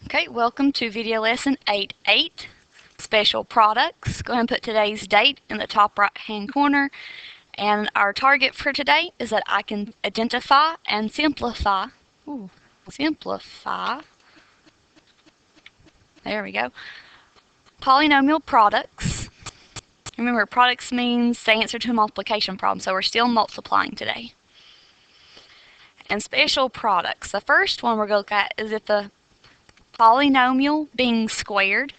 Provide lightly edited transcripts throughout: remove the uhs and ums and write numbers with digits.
Okay, welcome to video lesson 8.8, special products. Go ahead and put today's date in the top right hand corner. And our target for today is that I can identify and simplify, there we go, polynomial products. Remember, products means the answer to a multiplication problem, so we're still multiplying today. And special products, the first one we're going to look at is if the polynomial being squared.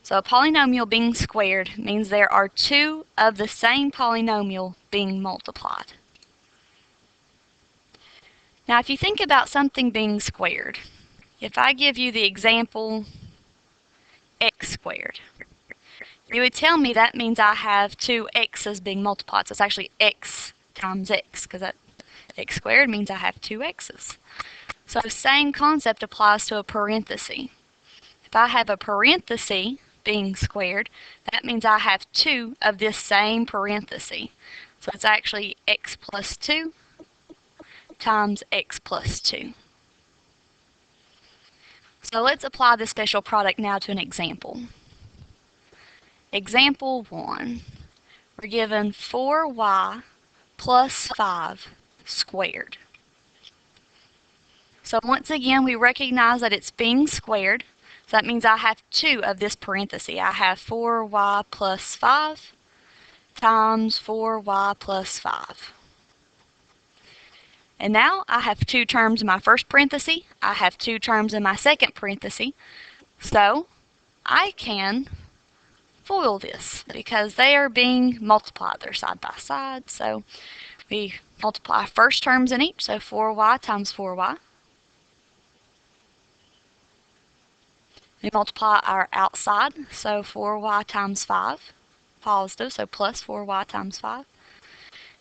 So a polynomial being squared means there are two of the same polynomial being multiplied. Now if you think about something being squared, if I give you the example x squared, you would tell me that means I have two x's being multiplied. So it's actually x times x, because that x squared means I have two x's. So the same concept applies to a parenthesis. If I have a parenthesis being squared, that means I have two of this same parenthesis. So it's actually x plus 2 times x plus 2. So let's apply this special product now to an example. Example 1. We're given 4y plus 5 squared. So once again, we recognize that it's being squared. So that means I have two of this parenthesis. I have 4y plus 5 times 4y plus 5. And now I have two terms in my first parenthesis. I have two terms in my second parenthesis. So I can FOIL this because they are being multiplied. They're side by side. So we multiply first terms in each. So 4y times 4y. We multiply our outside, so 4y times 5, positive, so plus 4y times 5.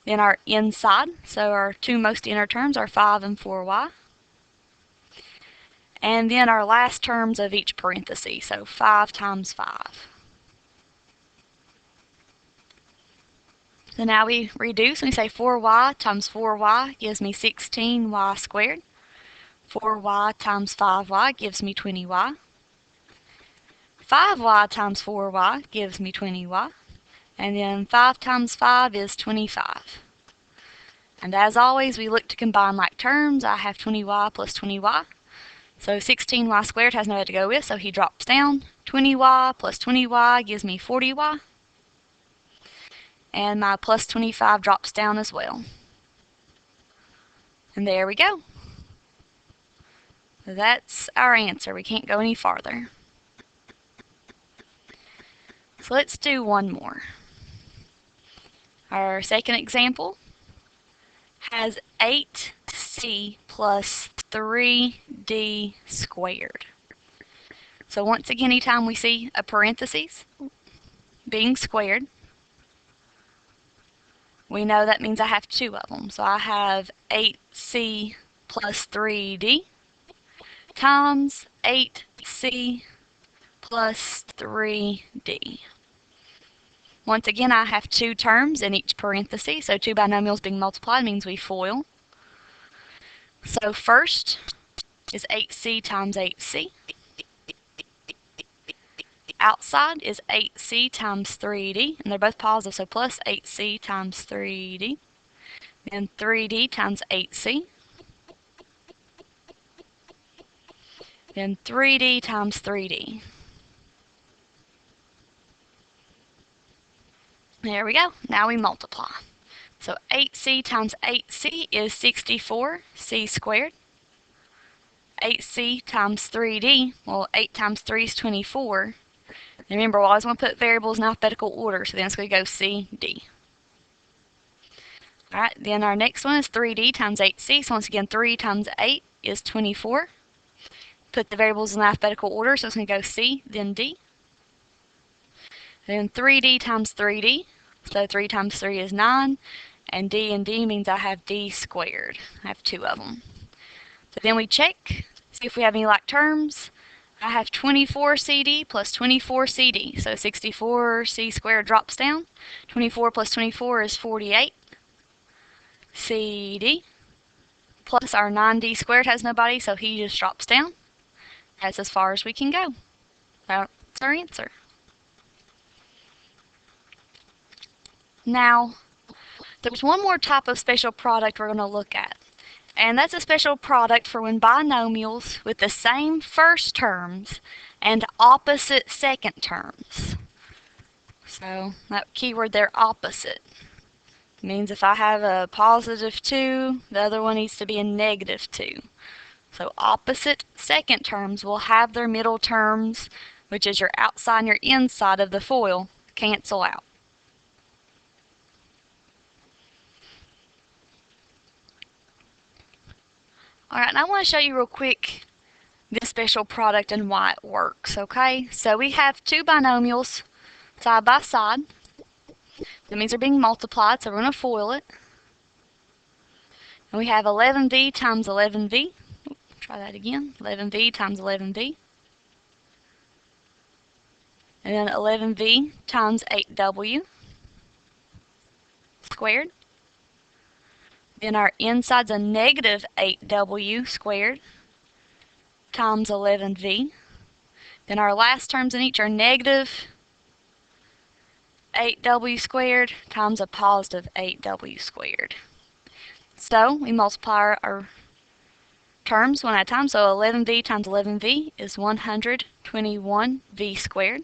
Then our inside, so our two most inner terms are 5 and 4y. And then our last terms of each parenthesis, so 5 times 5. So now we reduce and we say 4y times 4y gives me 16y squared. 4y times 5y gives me 20y. 5y times 4y gives me 20y, and then 5 times 5 is 25. And as always, we look to combine like terms. I have 20y plus 20y, so 16y squared has nowhere to go with, so he drops down. 20y plus 20y gives me 40y, and my plus 25 drops down as well. And there we go. So that's our answer. We can't go any farther. So let's do one more. Our second example has 8c plus 3d squared. So once again, anytime we see a parenthesis being squared, we know that means I have two of them. So I have 8c plus 3d times 8c plus 3d. Once again, I have two terms in each parenthesis, so two binomials being multiplied means we FOIL. So first is 8c times 8c. Outside is 8c times 3d, and they're both positive, so plus 8c times 3d. Then 3d times 8c. Then 3d times 3d. There we go. Now we multiply. So 8c times 8c is 64c squared. 8c times 3d, well, 8 times 3 is 24. And remember, we always want to put variables in alphabetical order, so then it's going to go c, d. Alright, then our next one is 3d times 8c. So once again, 3 times 8 is 24. Put the variables in alphabetical order, so it's going to go c, then d. Then 3d times 3d, so 3 times 3 is 9, and d means I have d squared. I have two of them. So then we check, see if we have any like terms. I have 24cd plus 24cd, so 64c squared drops down. 24 plus 24 is 48 cd, plus our 9d squared has nobody, so he just drops down. That's as far as we can go. That's our answer. Now, there's one more type of special product we're going to look at. And that's a special product for when binomials with the same first terms and opposite second terms. So that keyword there, opposite, means if I have a positive 2, the other one needs to be a negative 2. So opposite second terms will have their middle terms, which is your outside and your inside of the FOIL, cancel out. Alright, and I want to show you real quick this special product and why it works, okay? So we have two binomials side by side. That means they're being multiplied, so we're going to FOIL it. And we have 11v times 11v. Try that again. 11v times 11v. And then 11v times 8w squared. Then our inside's a negative 8w squared times 11v. Then our last terms in each are negative 8w squared times a positive 8w squared. So we multiply our terms one at a time. So 11v times 11v is 121v squared.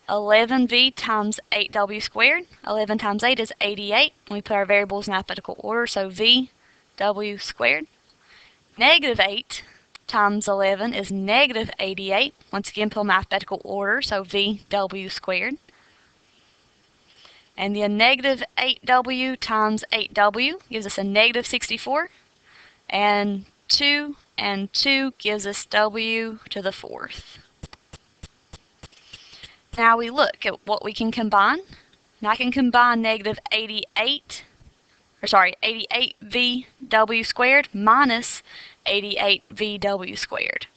11v times 8w squared. 11 times 8 is 88. We put our variables in alphabetical order, so vw squared. Negative 8 times 11 is negative 88. Once again, put them in alphabetical order, so vw squared. And the negative 8w times 8w gives us a negative 64. And 2 and 2 gives us w to the 4th. Now we look at what we can combine. Now I can combine negative 88vw squared minus 88vw squared.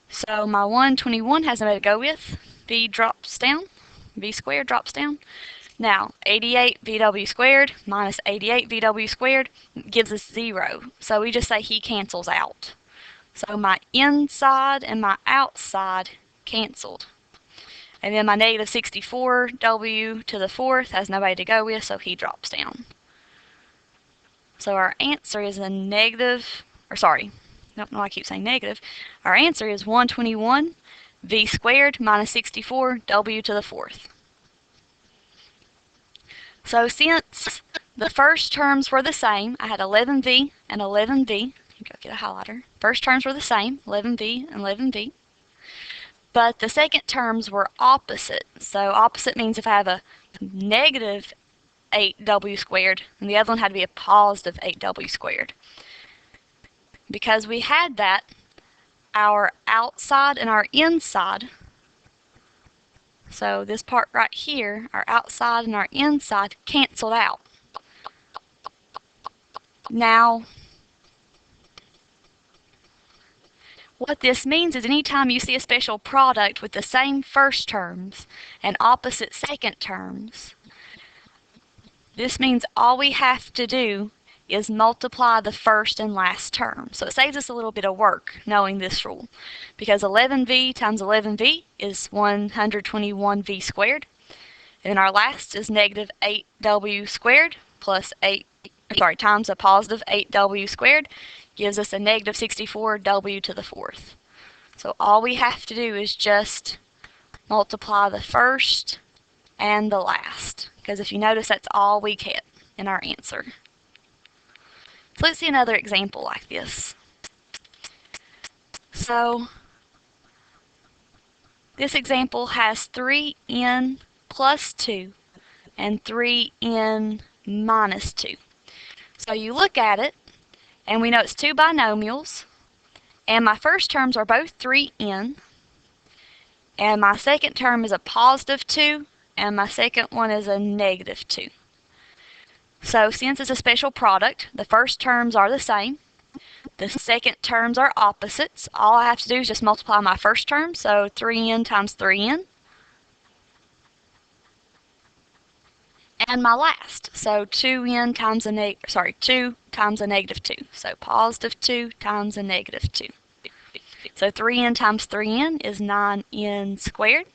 So my 121 has nowhere to go with. V drops down. V squared drops down. Now 88vw squared minus 88vw squared gives us 0. So we just say he cancels out. So my inside and my outside canceled. And then my negative 64w to the 4th has nobody to go with, so he drops down. So our answer is a negative, or sorry, I don't know why I keep saying negative. Our answer is 121 v squared minus 64 w to the 4th. So since the first terms were the same, I had 11v and 11v. Go get a highlighter. First terms were the same, 11v and 11v. But the second terms were opposite. So opposite means if I have a negative 8w squared, and the other one had to be a positive 8w squared. Because we had that, our outside and our inside, so this part right here, our outside and our inside canceled out. Now, what this means is anytime you see a special product with the same first terms and opposite second terms, this means all we have to do is multiply the first and last term. So it saves us a little bit of work knowing this rule, because 11v times 11v is 121v squared, and then our last is negative 8w squared plus times a positive 8w squared gives us a negative 64w to the 4th. So all we have to do is just multiply the first and the last, because if you notice, that's all we get in our answer. So let's see another example like this. So this example has 3n plus 2 and 3n minus 2. So you look at it, and we know it's two binomials, and my first terms are both 3n, and my second term is a positive 2, and my second one is a negative 2. So since it's a special product, the first terms are the same. The second terms are opposites. All I have to do is just multiply my first term, so 3n times 3n. And my last, so 2n times a 2 times a negative 2. So positive 2 times a negative 2. So 3n times 3n is 9n squared,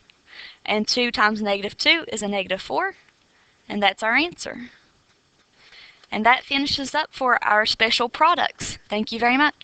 and 2 times negative 2 is a negative 4, and that's our answer. And that finishes up for our special products. Thank you very much.